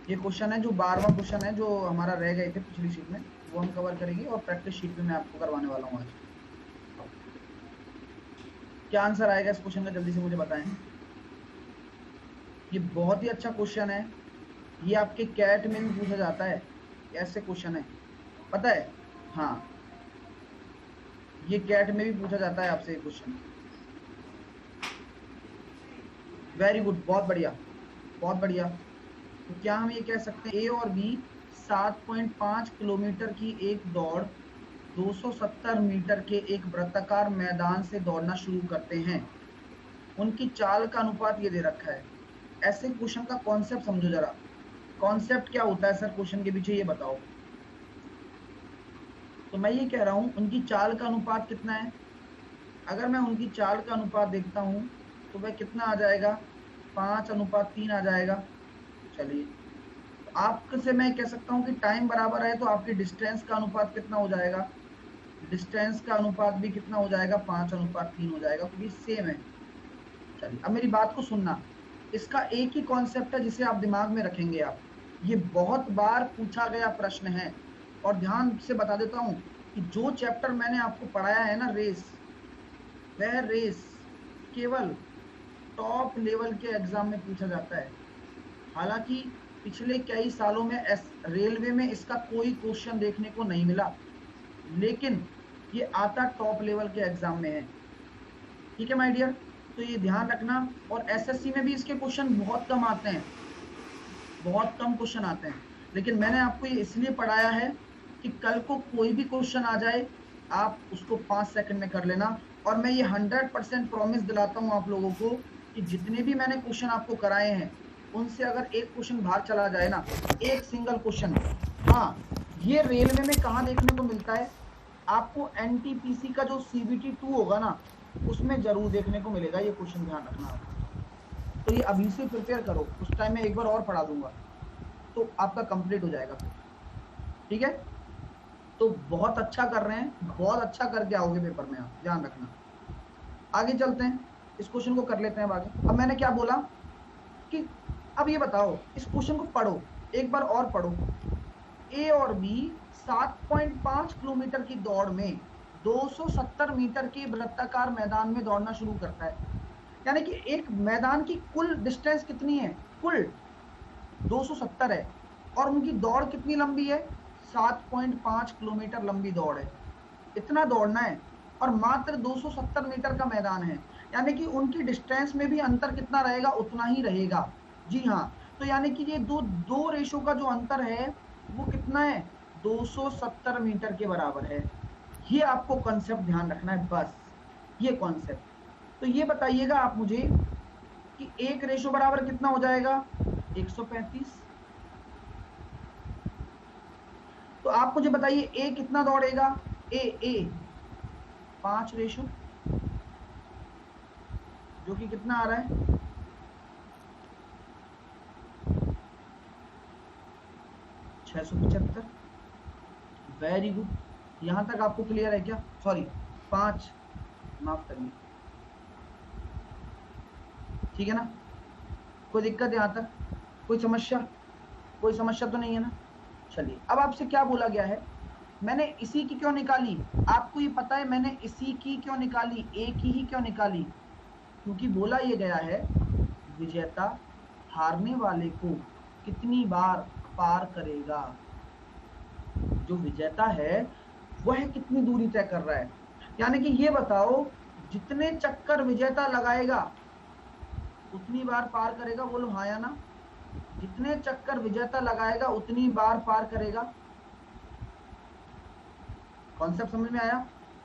ये क्वेश्चन है जो 12वां क्वेश्चन है जो हमारा रह गए थे पिछली शीट में, वो हम कवर करेंगे और प्रैक्टिस शीट में मैं आपको करवाने वाला हूँ आज। क्या आंसर आएगा इस क्वेश्चन का, जल्दी से मुझे बताएं। ये बहुत ही अच्छा क्वेश्चन है, ये आपके कैट में भी पूछा जाता है, ऐसे क्वेश्चन है, पता है? हाँ, ये कैट में भी पूछा जाता है आपसे ये क्वेश्चन। वेरी गुड, बहुत बढ़िया, बहुत बढ़िया। तो क्या हम ये कह सकते हैं ए और बी 7.5 किलोमीटर की एक दौड़ 270 मीटर के एक वृत्ताकार मैदान से दौड़ना शुरू करते हैं। उनकी चाल का अनुपात ये दे रखा है। ऐसे क्वेश्चन का कॉन्सेप्ट समझो जरा। कॉन्सेप्ट क्या होता है सर क्वेश्चन के पीछे, ये बताओ। तो मैं ये कह रहा हूं उनकी चाल का अनुपात कितना है। अगर मैं उनकी चाल का अनुपात देखता हूं तो वह कितना आ जाएगा, 5:3 आ जाएगा। चलिए, तो आपसे मैं कह सकता हूं कि टाइम बराबर है तो आपकी डिस्टेंस का अनुपात कितना हो जाएगा, डिस्टेंस का अनुपात भी कितना हो जाएगा, 5:3 हो जाएगा, क्योंकि सेम है। चलिए, अब मेरी बात को सुनना। इसका एक ही कॉन्सेप्ट है जिसे आप दिमाग में रखेंगे। आप, ये बहुत बार पूछा गया प्रश्न है। और ध्यान से बता देता हूं कि जो चैप्टर मैंने आपको पढ़ाया है ना, रेस, वह रेस केवल टॉप लेवल के एग्जाम में पूछा जाता है। हालांकि पिछले कई सालों में रेलवे में इसका कोई क्वेश्चन देखने को नहीं मिला, लेकिन ये आता टॉप लेवल के एग्जाम में है। ठीक है माय डियर, तो ये ध्यान रखना। और एसएससी में भी इसके क्वेश्चन बहुत कम आते हैं, बहुत कम क्वेश्चन आते हैं। लेकिन मैंने आपको ये इसलिए पढ़ाया है कि कल को कोई भी क्वेश्चन आ जाए, आप उसको 5 सेकंड में कर लेना। और मैं ये 100% प्रॉमिस दिलाता हूं आप लोगों को कि जितने भी मैंने क्वेश्चन आपको कराए हैं, उनसे अगर एक क्वेश्चन बाहर चला जाए ना, एक सिंगल क्वेश्चन, हाँ, ये रेलवे में कहाँ देखने को मिलता है, आपको एनटीपीसी का जो सीबीटी 2 होगा ना, उसमें जरूर देखने को मिलेगा ये क्वेश्चन, ध्यान रखना आप। तो ये अभी से प्रिपेयर करो, उस टाइम में एक बार और पढ़ा दूंगा तो आपका कंप्लीट हो जाएगा फिर। ठीक है, तो बहुत अच्छा कर रहे हैं, बहुत अच्छा करके आओगे पेपर में, आप ध्यान रखना। आगे चलते हैं, इस क्वेश्चन को कर लेते हैं आगे। अब मैंने क्या बोला कि अब ये बताओ, इस क्वेश्चन को पढ़ो, एक बार और पढ़ो। ए और बी 7.5 किलोमीटर की दौड़ में 270 मीटर के वृत्ताकार मैदान में दौड़ना शुरू करता है। यानी कि एक मैदान की कुल डिस्टेंस कितनी है, कुल 270 है, और उनकी दौड़ कितनी लंबी है, 7.5 किलोमीटर लंबी दौड़ है। इतना दौड़ना है और मात्र 270 मीटर का मैदान है। यानी कि उनकी डिस्टेंस में भी अंतर कितना रहेगा, उतना ही रहेगा। जी हाँ, तो यानी कि ये दो दो रेशो का जो अंतर है वो कितना है, 270 मीटर के बराबर है। ये आपको कॉन्सेप्ट ध्यान रखना है, बस ये कॉन्सेप्ट। तो ये बताइएगा आप मुझे कि एक रेशो बराबर कितना हो जाएगा, 135। तो आप मुझे बताइए ए कितना दौड़ेगा, ए 5 जो कि कितना आ रहा है, 675। वेरी गुड, यहां तक आपको क्लियर है क्या, सॉरी 5, माफ करिए। ठीक है ना, कोई दिक्कत यहां तक, कोई समस्या, कोई समस्या तो नहीं है ना। चलिए, अब आपसे क्या बोला गया है, मैंने इसी की क्यों निकाली, आपको ये पता है मैंने इसी की क्यों निकाली, ए की ही क्यों निकाली, क्योंकि बोला ये गया है विजेता हारने वाले को कितनी बार पार करेगा। जो विजेता है वह कितनी दूरी तय कर रहा है। यानी कि ये बताओ, जितने चक्कर विजेता लगाएगा उतनी बार पार करेगा, बोलो हाँ या ना। जितने चक्कर विजेता लगाएगा उतनी बार पार करेगा। कॉन्सेप्ट समझ में आया।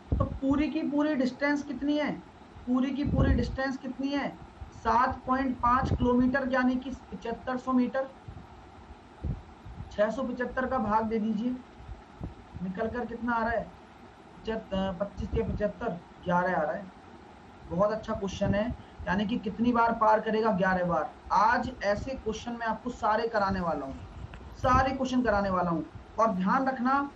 तो पूरी की पूरी डिस्टेंस कितनी है, पूरी की पूरी डिस्टेंस कितनी है, 7.5 किलोमीटर, यानी कि 7500 मीटर। 675 का भाग दे दीजिए, निकल कर कितना आ रहा है, 25 के 75, 11 आ रहा है। बहुत अच्छा क्वेश्चन है। यानी कि कितनी बार पार करेगा, 11 बार। आज ऐसे क्वेश्चन मैं आपको सारे कराने वाला हूं, सारे क्वेश्चन कराने वाला हूं। और ध्यान रखना,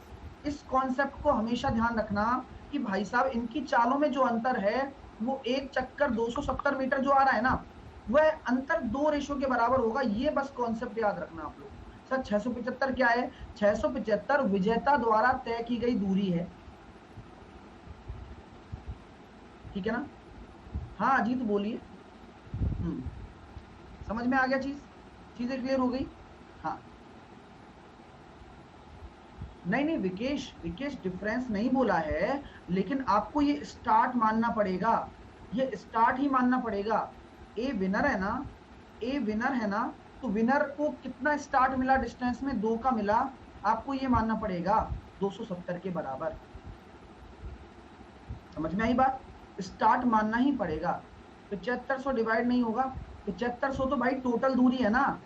इस कॉन्सेप्ट को हमेशा ध्यान रखना कि भाई साहब इनकी चालों में जो अंतर है, वो एक चक्कर 270 मीटर जो आ रहा है ना, वह अंतर 2 रेशो के बराबर होगा। ये बस कॉन्सेप्ट याद रखना आप लोग। सर 675 क्या है? 675 विजेता द्वारा तय की गई दूरी है, ठीक है ना? हाँ अजीत बोलिए। समझ में आ गया? चीजें क्लियर हो गई? हाँ नहीं विकेश डिफरेंस नहीं बोला है, लेकिन आपको ये स्टार्ट मानना पड़ेगा, ये स्टार्ट ही मानना पड़ेगा। ए विनर है ना, ए विनर है ना, तो विनर को कितना स्टार्ट मिला डिस्टेंस में? 2 का मिला, आपको ये मानना पड़ेगा 270 के बराबर। समझ में आई बात? स्टार्ट मानना ही पड़ेगा। 7500 डिवाइड नहीं होगा, 7500 तो भाई टोटल दूरी है ना,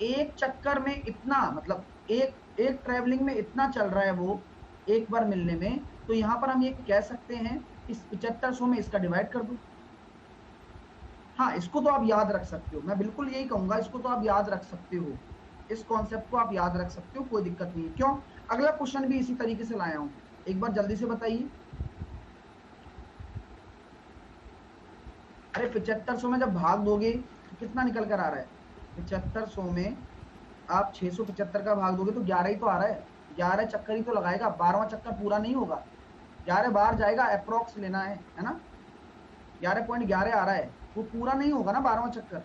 एक चक्कर में इतना, मतलब एक ट्रेवलिंग में इतना चल रहा है वो एक बार मिलने में, तो यहां पर हम ये कह सकते हैं इस 7500 में इसका डिवाइड कर दो। हाँ इसको तो आप याद रख सकते हो, मैं बिल्कुल यही कहूंगा, इसको तो आप याद रख सकते हो, इस कॉन्सेप्ट को आप याद रख सकते हो, कोई दिक्कत नहीं है। क्यों? अगला क्वेश्चन भी इसी तरीके से लाया हूं, एक बार जल्दी से बताइए। अरे 7500 में जब भाग दोगे तो कितना निकल कर आ रहा है? 7500 में आप 675 का भाग दोगे तो 11 ही तो आ रहा है, 11 चक्कर ही तो लगाएगा, 12वां चक्कर पूरा नहीं होगा, 11 बाहर जाएगा, अप्रोक्स लेना है ना, 11.11 आ रहा है, वो पूरा नहीं होगा ना 12वां चक्कर।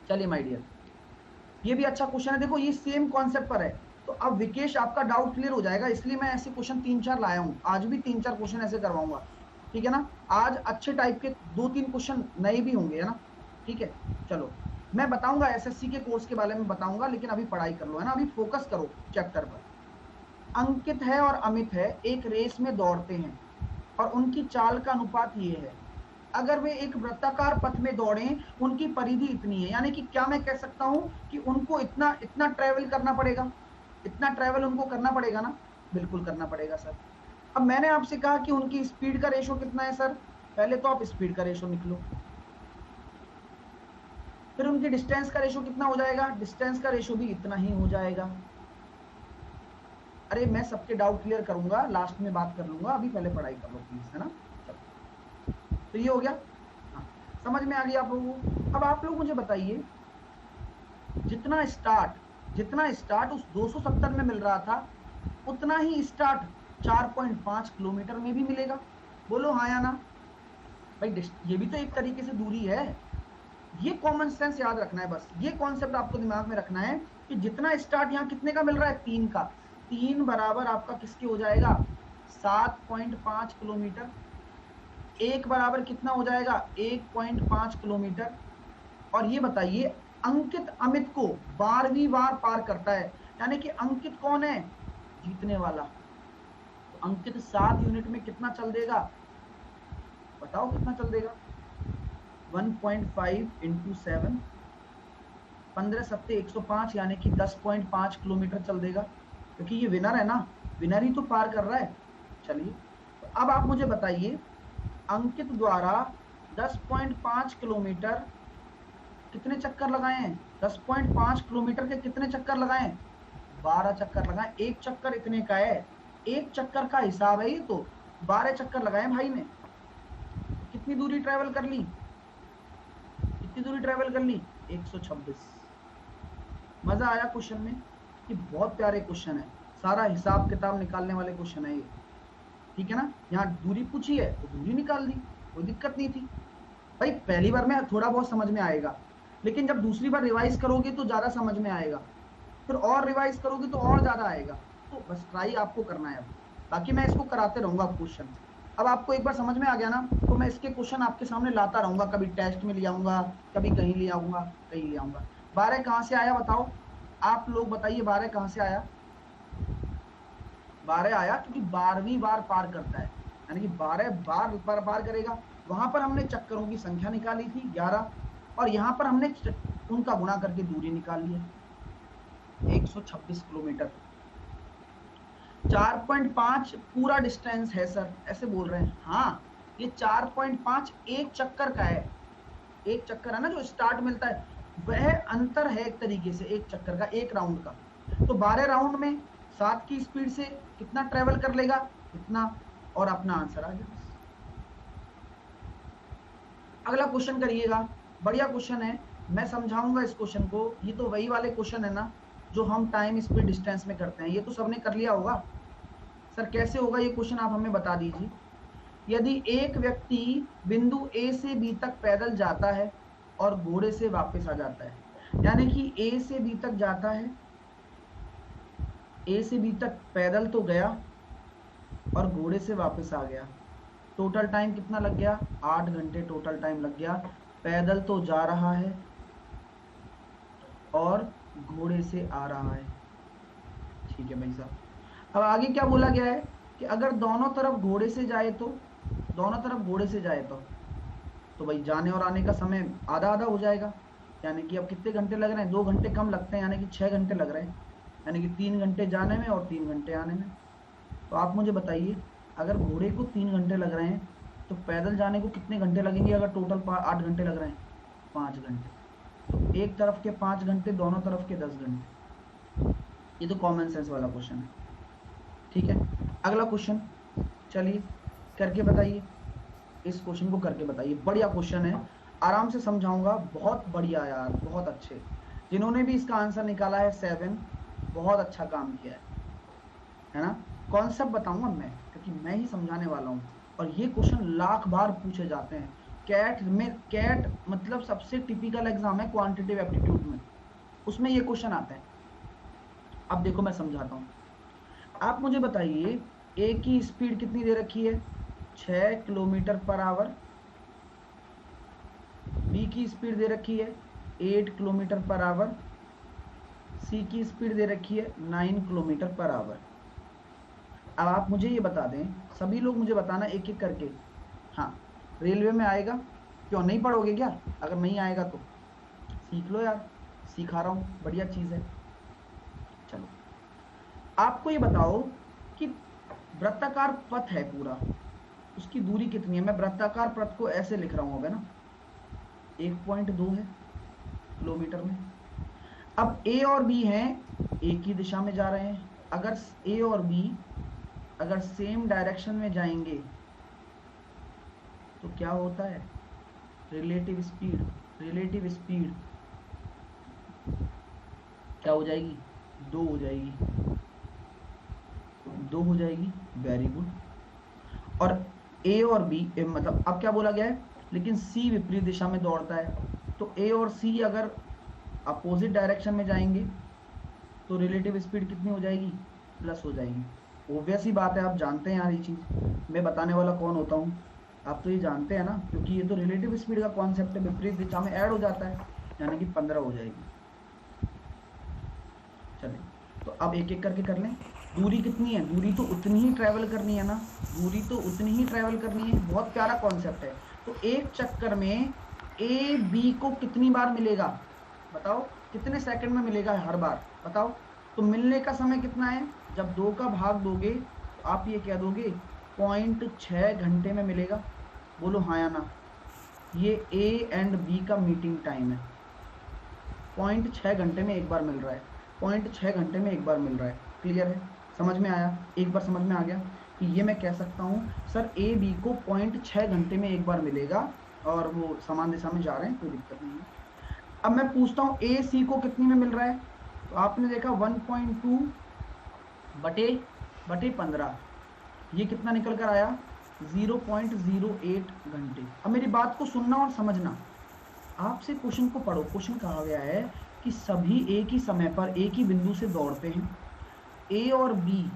चलिए माय डियर, ये भी अच्छा क्वेश्चन है, देखो ये सेम कॉन्सेप्ट पर है। तो अब विकेश आपका डाउट क्लियर हो जाएगा, इसलिए मैं ऐसे क्वेश्चन 3-4 लाया हूं, आज भी 3-4 क्वेश्चन ऐसे करवाऊंगा, ठीक है ना? आज अच्छे टाइप के 2-3 क्वेश्चन नए भी होंगे, है ना? ठीक है, चलो मैं बताऊंगा एसएससी के कोर्स के बारे में बताऊंगा, लेकिन अभी पढ़ाई कर लो, है ना? अभी फोकस करो चैप्टर पर। अंकित है और अमित है, एक रेस में दौड़ते हैं और उनकी चाल का अनुपात ये है, अगर वे एक वृत्ताकार पथ में दौड़े, उनकी परिधि इतनी है, यानी कि क्या मैं कह सकता हूं कि उनको इतना ट्रेवल करना पड़ेगा, इतना ट्रेवल उनको करना पड़ेगा ना? बिल्कुल करना पड़ेगा सर। अब मैंने आपसे कहा कि उनकी स्पीड का रेशो कितना है सर, पहले तो आप स्पीड का रेशो निकलो, फिर उनकी डिस्टेंस का रेशो कितना हो जाएगा, डिस्टेंस का रेशो भी इतना ही हो जाएगा। अरे मैं सबके डाउट क्लियर करूंगा, लास्ट में बात कर लूंगा, अभी पहले पढ़ाई कर लो प्लीज, है ना? तो ये हो गया, हाँ, समझ में आ गया आप लोगों को? अब आप लोग मुझे बताइए, जितना स्टार्ट उस 270 में मिल रहा था, उतना ही स्टार्ट 4.5 किलोमीटर में भी मिलेगा, बोलो हाँ या ना? भाई ये भी तो एक तरीके से दूरी है, ये कॉमन सेंस याद रखना है, बस ये कॉन्सेप्ट आपको दिमाग में रखना है कि जितना स्टार्ट यहाँ कितने का मिल रहा है, 3 का, 3 बराबर आपका किसके हो जाएगा, 7.5 किलोमीटर, एक बराबर कितना हो जाएगा, 1.5 किलोमीटर। और ये बताइए अंकित अमित को 12वीं बार पार करता है, यानी कि अंकित कौन है, जीतने वाला, तो अंकित 7 यूनिट में कितना चल देगा, बताओ कितना चल देगा, 1.5 इंटू 7, 15 सत्ते 105, यानी कि 10.5 किलोमीटर चल देगा, क्योंकि ये विनर है ना, विनर ही तो पार कर रहा है। चलिए तो अब आप मुझे बताइए, अंकित द्वारा 10.5 किलोमीटर कितने चक्कर लगाए हैं, 10.5 किलोमीटर के कितने चक्कर लगाए, 12 चक्कर लगाए, एक चक्कर इतने का है, एक चक्कर का हिसाब है ये, तो 12 चक्कर लगाए भाई ने, कितनी दूरी ट्रेवल कर ली, कितनी दूरी ट्रेवल कर ली, 126। मजा आया क्वेश्चन में? ये बहुत प्यारे क्वेश्चन है, सारा हिसाब किताब निकालने वाले क्वेश्चन है ये, ठीक है ना? यहाँ दूरी पूछी है तो दूरी निकाल दी, कोई दिक्कत नहीं थी भाई, पहली बार में थोड़ा बहुत समझ में आएगा, लेकिन जब दूसरी बार रिवाइज करोगे तो ज्यादा समझ में आएगा, फिर और रिवाइज करोगे तो और ज्यादा आएगा, तो बस ट्राई आपको करना है। बाकी मैं इसको कराते रहूंगा क्वेश्चन, अब आपको एक बार समझ में आ गया ना, तो मैं इसके क्वेश्चन आपके सामने लाता रहूंगा, कभी टेस्ट में ले आऊंगा, कभी कहीं ले आऊंगा, कहीं ले आऊंगा। 12 कहां से आया बताओ, आप लोग बताइए, 12 कहां से आया? 12 आया क्योंकि 12वीं बार पार करता है, यानी कि 12 बार पार करेगा। वहां पर हमने चक्करों की संख्या निकाली थी 11, और यहां पर हमने उनका गुणा करके दूरी निकाल ली है 126 किलोमीटर। 4.5 पूरा डिस्टेंस है सर, ऐसे बोल रहे हैं, हाँ ये 4.5 एक चक्कर का है, एक चक्कर है ना जो स्टार्ट मिलता है, वह अंतर है एक तरीके से एक चक्कर का, एक राउंड का। तो 12 राउंड में 7 की स्पीड से कितना ट्रेवल कर लेगा, इतना, और अपना आंसर आ गया। अगला क्वेश्चन करिएगा, बढ़िया क्वेश्चन है, मैं समझाऊंगा इस क्वेश्चन को। ये तो वही वाले क्वेश्चन है ना जो हम टाइम स्पीड डिस्टेंस में करते हैं, ये तो सबने कर लिया होगा। सर कैसे होगा ये क्वेश्चन, आप हमें बता दीजिए। यदि एक व्यक्ति बिंदु ए से बी तक पैदल जाता है और घोड़े से वापस आ जाता है, यानी कि ए से बी तक जाता है, ए से बी तक पैदल तो गया और घोड़े से वापस आ गया, टोटल टाइम कितना लग गया? 8 घंटे टोटल टाइम लग गया। पैदल तो जा रहा है और घोड़े से आ रहा है। ठीक है भाई साहब, अब आगे क्या बोला गया है कि अगर दोनों तरफ घोड़े से जाए तो, दोनों तरफ घोड़े से जाए तो भाई जाने और आने का समय आधा आधा हो जाएगा। यानी कि अब कितने घंटे लग रहे हैं? 2 घंटे कम लगते हैं, यानी कि 6 घंटे लग रहे हैं, यानी कि 3 घंटे जाने में और 3 घंटे आने में। तो आप मुझे बताइए, अगर घोड़े को 3 घंटे लग रहे हैं तो पैदल जाने को कितने घंटे लगेंगे? अगर टोटल 8 घंटे लग रहे हैं, 5 घंटे। तो एक तरफ के 5 घंटे, दोनों तरफ के 10 घंटे। ये तो कॉमन सेंस वाला क्वेश्चन है। ठीक है, अगला क्वेश्चन चलिए करके बताइए, इस क्वेश्चन को करके बताइए। बढ़िया क्वेश्चन है, आराम से समझाऊंगा, बहुत बढ़िया यार, बहुत अच्छे। जिन्होंने भी इसका आंसर निकाला है 7, बहुत अच्छा काम किया है ना। कॉन्सेप्ट बताऊंगा मैं, क्योंकि मैं ही समझाने वाला हूँ और ये क्वेश्चन लाख बार पूछे जाते हैं। कैट में, कैट मतलब सबसे टिपिकल एग्जाम है क्वांटिटेटिव एप्टीट्यूड में, उसमें ये क्वेश्चन आते हैं। अब देखो मैं समझाता हूँ, आप मुझे बताइए ए की स्पीड कितनी दे रखी है? 6 किलोमीटर पर आवर। बी की स्पीड दे रखी है 8 किलोमीटर पर आवर। सी की स्पीड दे रखी है 9 किलोमीटर पर आवर। अब आप मुझे ये बता दें, सभी लोग मुझे बताना एक एक करके। हाँ, रेलवे में आएगा? क्यों नहीं पढ़ोगे क्या? अगर नहीं आएगा तो सीख लो यार, सिखा रहा हूँ, बढ़िया चीज़ है। चलो आपको ये बताओ कि वृत्ताकार पथ है पूरा, उसकी दूरी कितनी है? मैं वृत्ताकार पथ को ऐसे लिख रहा हूँ, होगा ना, 1.2 है किलोमीटर में। अब ए और बी हैं, एक ही दिशा में जा रहे हैं। अगर ए और बी अगर सेम डायरेक्शन में जाएंगे तो क्या होता है? रिलेटिव स्पीड, रिलेटिव स्पीड क्या हो जाएगी? 2 हो जाएगी, 2 हो जाएगी। Very good. और ए और बी मतलब अब क्या बोला गया है, लेकिन सी विपरीत दिशा में दौड़ता है, तो ए और सी अगर अपोजिट डायरेक्शन में जाएंगे तो रिलेटिव स्पीड कितनी हो जाएगी? प्लस हो जाएगी। ऑब्वियस ही बात है, आप जानते हैं यार ये चीज़, मैं बताने वाला कौन होता हूँ, आप तो ये जानते हैं ना, क्योंकि ये तो रिलेटिव स्पीड का कॉन्सेप्ट है, विपरीत दिशा में ऐड हो जाता है, यानी कि 15 हो जाएगी। चलिए तो अब एक एक करके कर लें। दूरी कितनी है? दूरी तो उतनी ही ट्रैवल करनी है ना, दूरी तो उतनी ही ट्रैवल करनी है। बहुत प्यारा कॉन्सेप्ट है। तो एक चक्कर में ए बी को कितनी बार मिलेगा? बताओ कितने सेकंड में मिलेगा हर बार? बताओ। तो मिलने का समय कितना है? जब 2 का भाग दोगे तो आप ये कह दोगे 0.6 घंटे में मिलेगा। बोलो हाँ या ना। ये ए एंड बी का मीटिंग टाइम है, 0.6 घंटे में एक बार मिल रहा है, 0.6 घंटे में एक बार मिल रहा है। क्लियर है? समझ में आया? एक बार समझ में आ गया कि ये मैं कह सकता हूँ सर ए बी को 0.6 घंटे में एक बार मिलेगा और वो समान दिशा में जा रहे हैं, कोई दिक्कत नहीं है। अब मैं पूछता हूँ ए सी को कितनी में मिल रहा है? तो आपने देखा 1.2 बटे 15, ये कितना निकल कर आया? 0.08 घंटे। अब मेरी बात को सुनना और समझना, आपसे क्वेश्चन को पढ़ो। क्वेश्चन कहा गया है कि सभी एक ही समय पर एक ही बिंदु से दौड़ते हैं। ए और बी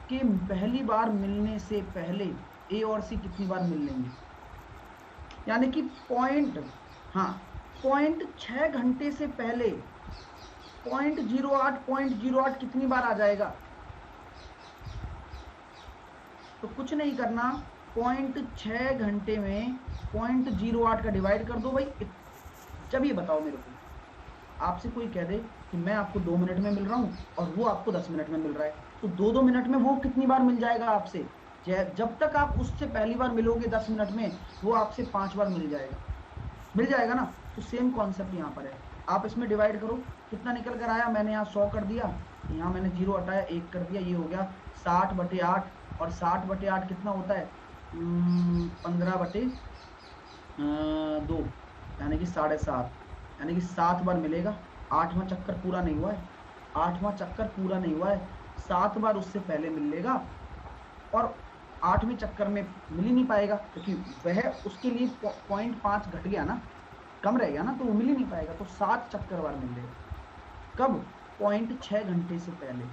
के पहली बार मिलने से पहले ए और सी कितनी बार मिल लेंगे? यानी कि 0.6 घंटे से पहले 0.08 कितनी बार आ जाएगा? तो कुछ नहीं करना, 0.6 घंटे में 0.08 का डिवाइड कर दो भाई। जब ये बताओ मेरे को, आपसे कोई कह दे कि मैं आपको 2 मिनट में मिल रहा हूँ और वो आपको 10 मिनट में मिल रहा है, तो 2-2 मिनट में वो कितनी बार मिल जाएगा आपसे? जब तक आप उससे पहली बार मिलोगे 10 मिनट में, वो आपसे 5 बार मिल जाएगा ना। तो सेम कॉन्सेप्ट यहाँ पर है। आप इसमें डिवाइड करो, कितना निकल कर आया? मैंने यहाँ 100 कर दिया, यहाँ मैंने 0 हटाया, 1 कर दिया, ये हो गया 60/8। और 60/8 कितना होता है? 15/2, यानी कि 7.5। यानी कि 7 बार मिलेगा। 8वां चक्कर पूरा नहीं हुआ है, 8वां चक्कर पूरा नहीं हुआ है, 7 बार उससे पहले मिल लेगा और 8वें चक्कर में मिल ही नहीं पाएगा क्योंकि वह उसके लिए 0.5 घट गया ना, कम रह गया ना, तो वो मिल ही नहीं पाएगा। तो 7 चक्कर बार मिल लेगा। कब? 0.6 घंटे से पहले।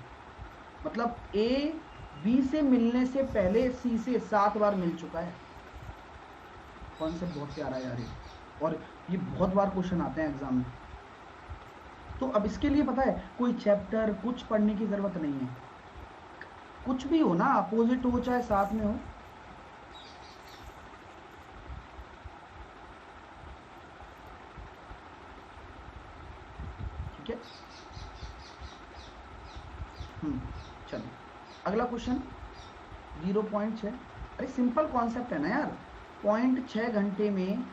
मतलब ए बी से मिलने से पहले सी से 7 बार मिल चुका है। कॉन्सेप्ट बहुत प्यारा है यार ये, और ये बहुत बार क्वेश्चन आते हैं एग्जाम में। तो अब इसके लिए पता है कोई चैप्टर कुछ पढ़ने की जरूरत नहीं है, कुछ भी हो ना, अपोजिट हो चाहे साथ में हो। ठीक है, चलिए अगला क्वेश्चन 0.6। अरे सिंपल कॉन्सेप्ट है ना यार, 0.6 घंटे में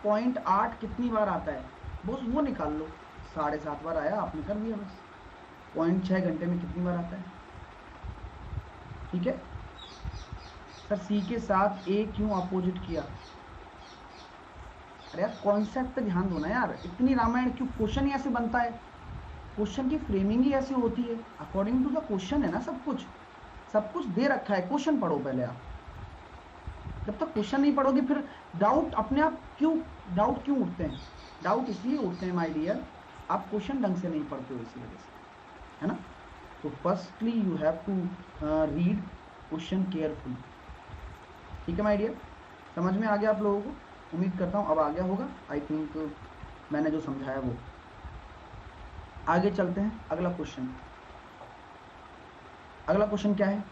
0.8 कितनी बार आता है, बस वो निकाल लो। 7.5 बार आया, आपने कर दिया बस। 0.6 घंटे में कितनी बार आता है? ठीक है सर, सी के साथ ए क्यों अपोजिट किया? अरे यार कॉन्सेप्ट पे ध्यान दो ना यार, इतनी रामायण क्यों? क्वेश्चन ही ऐसे बनता है, क्वेश्चन की फ्रेमिंग ही ऐसी होती है, अकॉर्डिंग टू द क्वेश्चन है ना सब कुछ, सब कुछ दे रखा है। क्वेश्चन पढ़ो पहले आप, जब तक क्वेश्चन नहीं पढ़ोगे फिर डाउट अपने आप डाउट क्यों उठते हैं? डाउट इसलिए उठते हैं माय डियर, आप क्वेश्चन ढंग से नहीं पढ़ते हो इसी वजह से, है ना। तो firstly you have to read question carefully. ठीक है माय डियर, समझ में आ गया आप लोगों को? उम्मीद करता हूँ अब आ गया होगा। आई थिंक मैंने जो समझाया वो। आगे चलते हैं, अगला क्वेश्चन। अगला क्वेश्चन क्या है?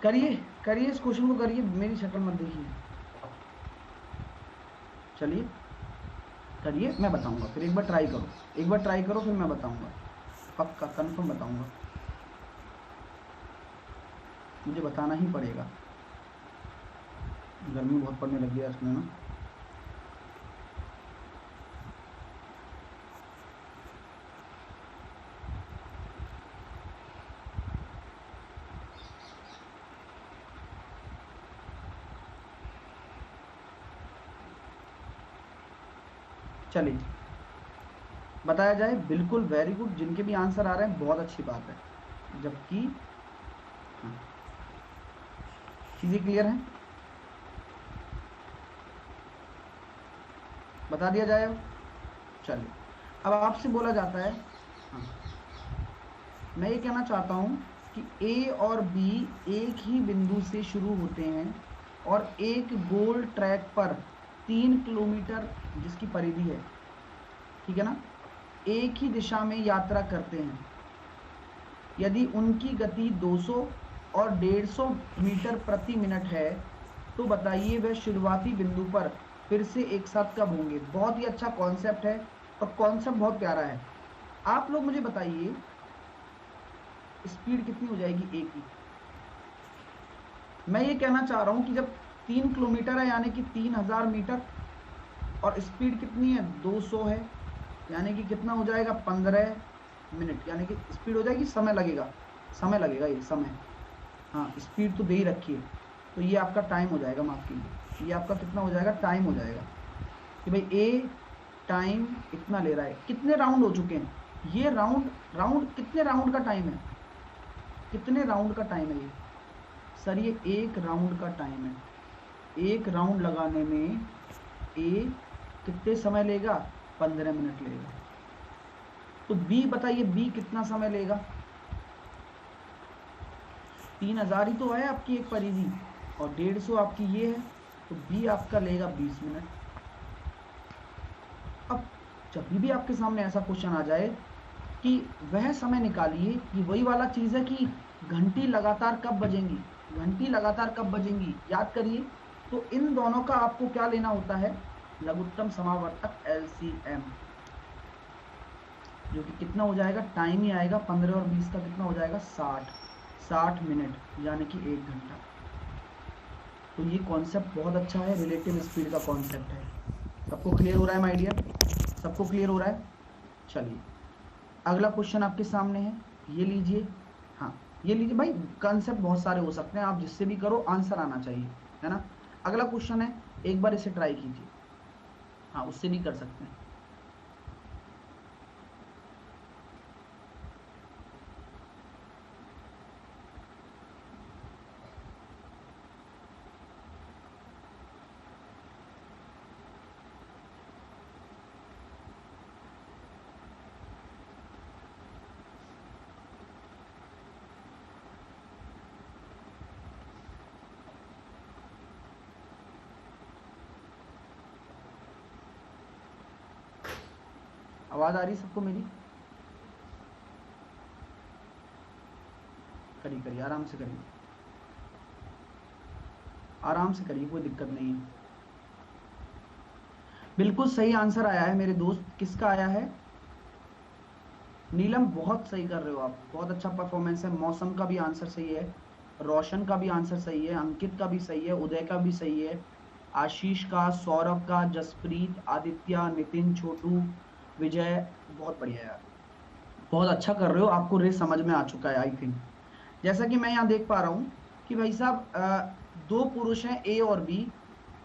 करिए करिए, इस क्वेश्चन को करिए, मेरी शक्ल मत देखिए। चलिए करिए, मैं बताऊंगा फिर। एक बार ट्राई करो, एक बार ट्राई करो, फिर मैं बताऊंगा, पक्का कंफर्म बताऊंगा, मुझे बताना ही पड़ेगा। गर्मी बहुत पड़ने लगी है इसमें ना। चलिए बताया जाए, बिल्कुल वेरी गुड, जिनके भी आंसर आ रहे हैं बहुत अच्छी बात है। जबकि चीजें क्लियर हैं, बता दिया जाए। चलिए अब आपसे बोला जाता है, हाँ, मैं ये कहना चाहता हूं कि ए और बी एक ही बिंदु से शुरू होते हैं और एक गोल ट्रैक पर 3 किलोमीटर जिसकी परिधि है, ठीक है ना, एक ही दिशा में यात्रा करते हैं। यदि उनकी गति 200 और 150 मीटर प्रति मिनट है तो बताइए वह शुरुआती बिंदु पर फिर से एक साथ कब होंगे। बहुत ही अच्छा कॉन्सेप्ट है और कॉन्सेप्ट बहुत प्यारा है। आप लोग मुझे बताइए स्पीड कितनी हो जाएगी ए की। मैं ये कहना चाह रहा हूं कि जब 3 किलोमीटर है यानी कि 3000 मीटर और स्पीड कितनी है 200 है, यानी कि कितना हो जाएगा 15 मिनट, यानी कि स्पीड हो जाएगी, समय लगेगा, समय लगेगा, ये समय, हाँ स्पीड तो दे ही रखी है, तो ये आपका टाइम हो जाएगा, माफ कीजिए, ये आपका कितना हो जाएगा, टाइम हो जाएगा कि भाई ए टाइम इतना ले रहा है। कितने राउंड हो चुके हैं ये? राउंड कितने राउंड का टाइम है, कितने राउंड का टाइम है ये? सर ये 1 राउंड का टाइम है। 1 राउंड लगाने में ए कितने समय लेगा? 15 मिनट लेगा। तो बी बताइए, बी कितना समय लेगा? 3000 ही तो है आपकी एक परिधि और 150 आपकी ये है, तो बी आपका लेगा 20 मिनट। अब जब भी आपके सामने ऐसा क्वेश्चन आ जाए कि वह समय निकालिए, कि वही वाला चीज है कि घंटी लगातार कब बजेंगी, घंटी लगातार कब बजेंगी, याद करिए। तो इन दोनों का आपको क्या लेना होता है? लघुत्तम समावर्तक LCM, जो कि कितना हो जाएगा, टाइम ही आएगा 15 और 20 का कितना हो जाएगा, 60 मिनट यानी कि 1 घंटा। तो ये कॉन्सेप्ट बहुत अच्छा है, रिलेटिव स्पीड का कॉन्सेप्ट है। सबको क्लियर हो रहा है माय डियर? सबको क्लियर हो रहा है? चलिए अगला क्वेश्चन आपके सामने है, ये लीजिए। हाँ ये लीजिए भाई, कॉन्सेप्ट बहुत सारे हो सकते हैं, आप जिससे भी करो आंसर आना चाहिए, है ना। अगला क्वेश्चन है, एक बार इसे ट्राई कीजिए। हाँ उससे भी कर सकते हैं। आवाज आ रही है सबको मेरी? करिए करिए, आराम से करिए, आराम से करिए, कोई दिक्कत नहीं है। बिल्कुल सही आंसर आया है मेरे दोस्त। किसका आया है? नीलम बहुत सही कर रहे हो आप, बहुत अच्छा परफॉर्मेंस है। मौसम का भी आंसर सही है, रोशन का भी आंसर सही है, अंकित का भी सही है, उदय का भी सही है, आशीष का, सौरभ का, जसप्रीत, आदित्य, नितिन, छोटू, विजय। बहुत बढ़िया यार, बहुत अच्छा कर रहे हो, आपको रेस समझ में आ चुका है आई थिंक। जैसा कि मैं यहाँ देख पा रहा हूँ कि भाई साहब दो पुरुष हैं ए और बी,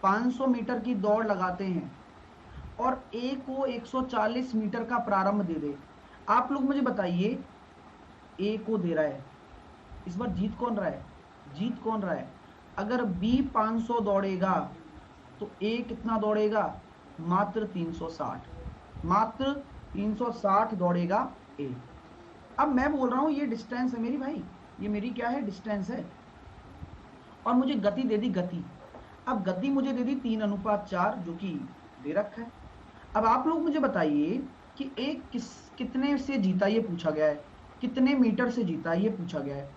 500 मीटर की दौड़ लगाते हैं और ए को 140 मीटर का प्रारंभ दे दे। आप लोग मुझे बताइए, ए को दे रहा है, इस बार जीत कौन रहा है? जीत कौन रहा है? अगर बी 500 दौड़ेगा तो ए कितना दौड़ेगा? मात्र 360, मात्र 360 दौड़ेगा ए। अब मैं बोल रहा हूं ये डिस्टेंस है मेरी भाई, ये मेरी क्या है? डिस्टेंस है। और मुझे गति दे दी, गति। अब गति मुझे दे दी 3:4 जो कि दे रखा है। अब आप लोग मुझे बताइए कि एक कितने से जीता, ये पूछा गया है। कितने मीटर से जीता, ये पूछा गया है।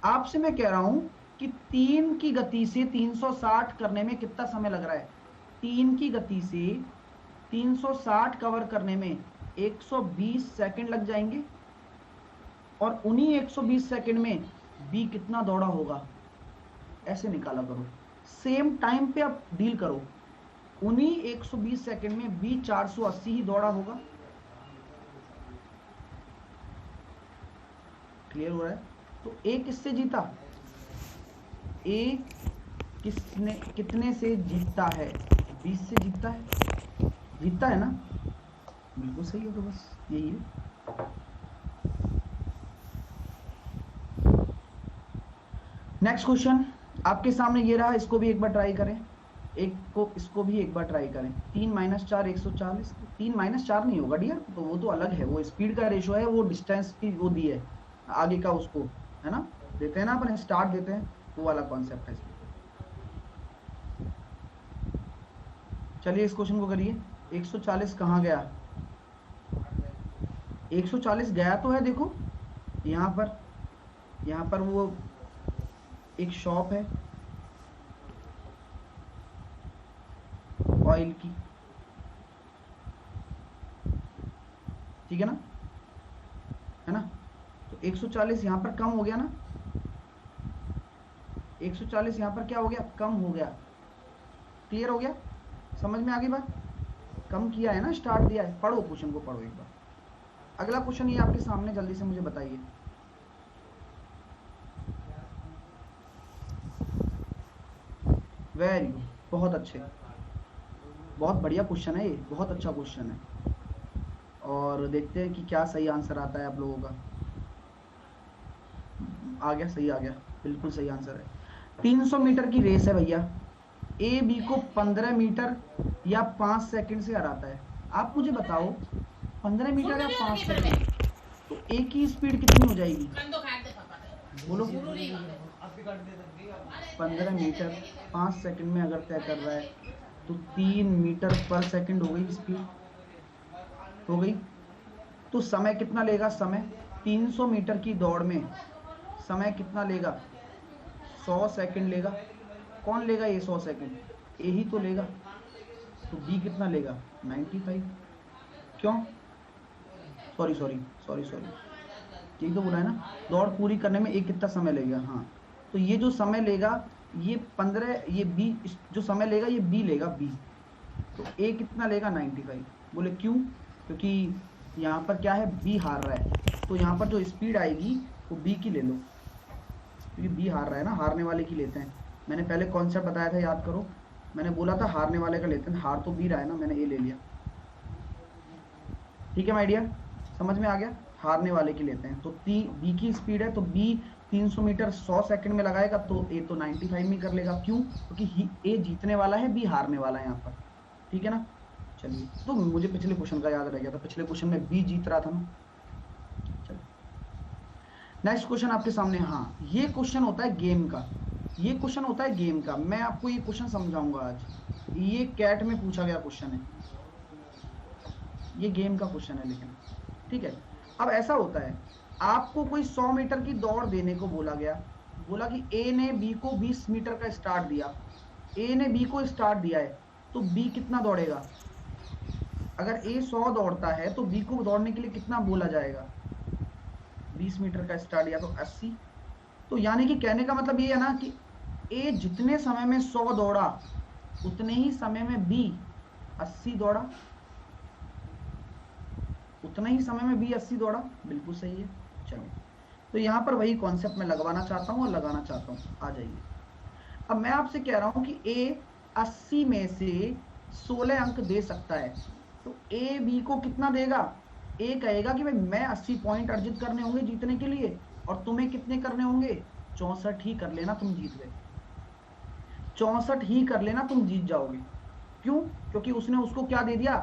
आपसे मैं कह रहा हूं कि 3 की गति से 360 करने में कितना समय लग रहा है? 3 की गति से 360 कवर करने में 120 सेकंड लग जाएंगे। और उन्हीं 120 सेकंड में बी कितना दौड़ा होगा, ऐसे निकाला करो। सेम टाइम पे आप डील करो, उन्हीं 120 सेकंड में बी 480 ही दौड़ा होगा। क्लियर हो रहा है? तो ए किससे जीता? ए कितने से जीतता है? 20 से जीतता है, जीतता है ना? बिल्कुल सही है, तो बस यही है। नेक्स्ट क्वेश्चन आपके सामने ये रहा, इसको भी एक बार ट्राई करें। इसको भी एक बार ट्राई करें। 3 - 4 140, 3 - 4 नहीं होगा डियर, तो वो तो अलग है, वो स्पीड का रेशो है, वो डिस्टेंस की वो दी है आगे का, उसको है ना देते हैं ना अपन, स्टार्ट देते हैं, वो वाला कॉन्सेप्ट है इसमें। चलिए इस क्वेश्चन को करिए। 140 कहाँ गया? 140 गया तो है, देखो यहाँ पर वो एक शॉप है ऑयल की, ठीक है ना, है ना। तो 140 यहाँ पर कम हो गया ना, 140 यहाँ पर क्या हो गया? कम हो गया। क्लियर हो गया? समझ में आ गई बात? कम किया है ना, स्टार्ट दिया है। पढ़ो क्वेश्चन को, पढ़ो एक बार। अगला क्वेश्चन ये आपके सामने, जल्दी से मुझे बताइए। वेरी गुड, बहुत अच्छे, बहुत बढ़िया क्वेश्चन है ये, बहुत अच्छा क्वेश्चन है। और देखते हैं कि क्या सही आंसर आता है आप लोगों का। आ गया, सही आ गया, बिल्कुल सही आंसर है। 300 मीटर की रेस है भैया, ए बी को 15 मीटर या 5 सेकंड से हराता है। आप मुझे बताओ 15 मीटर या 5 सेकंड, तो ए की स्पीड कितनी हो जाएगी? बोलो। 15 मीटर 5 सेकंड में अगर तय कर रहा है तो 3 मीटर पर सेकंड हो गई स्पीड, हो गई। तो समय कितना लेगा? समय 300 मीटर की दौड़ में समय कितना लेगा? 100 सेकंड लेगा। कौन लेगा ये 100 सेकंड? ए ही तो लेगा। तो बी कितना लेगा? 95। क्यों? सॉरी, यही तो बोला है ना, दौड़ पूरी करने में ए कितना समय लेगा। हाँ, तो ये जो समय लेगा ये 15, ये बी जो समय लेगा ये बी लेगा बी, तो ए कितना लेगा 95। बोले क्यों? क्योंकि यहाँ पर क्या है, बी हार रहा है, तो यहाँ पर जो स्पीड आएगी वो बी की ले लो, क्योंकि बी हार रहा है ना, हारने वाले की लेते हैं। मैंने पहले कॉन्सेप्ट बताया था, याद करो, मैंने बोला था हारने वाले का लेते हैं, हार तो बी रहा है ना, मैंने ए ले लिया। ठीक है माय डियर, समझ में आ गया, हारने वाले की लेते हैं। तो बी की स्पीड है, तो बी 300 मीटर 100 सेकंड में लगाएगा, तो ए तो 95 में कर लेगा। क्यों? क्योंकि ए जीतने वाला है, बी हारने वाला है यहाँ पर। ठीक है ना, चलिए, तो मुझे पिछले क्वेश्चन का याद रह गया था, पिछले क्वेश्चन में बी जीत रहा था ना। चलिए नेक्स्ट क्वेश्चन आपके सामने। हाँ, ये क्वेश्चन होता है गेम का, ये क्वेश्चन होता है गेम का, मैं आपको ये क्वेश्चन समझाऊंगा आज। ये कैट में पूछा गया क्वेश्चन है, ये गेम का क्वेश्चन है लेकिन। ठीक है, अब ऐसा होता है, आपको कोई 100 मीटर की दौड़ देने को बोला गया, बोला कि ए ने बी को 20 मीटर का स्टार्ट दिया, ए ने बी को स्टार्ट दिया है, तो बी कितना दौड़ेगा? अगर ए 100 दौड़ता है तो बी को दौड़ने के लिए कितना बोला जाएगा? 20 मीटर का स्टार्ट दिया तो 80। तो यानी कि कहने का मतलब ये है ना कि ए जितने समय में 100 दौड़ा उतने ही समय में बी 80 दौड़ा, उतना ही समय में बी 80 दौड़ा, बिल्कुल सही है। चलिए, तो यहां पर वही कॉन्सेप्ट मैं लगवाना चाहता हूं और लगाना चाहता हूं, आ जाइए। अब मैं आपसे कह रहा हूं कि ए 80 में से 16 अंक दे सकता है, तो ए बी को कितना देगा? ए कहेगा कि भाई मैं 80 पॉइंट अर्जित करने होंगे जीतने के लिए, और तुम्हें कितने करने होंगे? 64 ही कर लेना, तुम जीत गए। 64 ही कर लेना, तुम जीत जाओगे। क्यों? क्योंकि उसने उसको क्या दे दिया?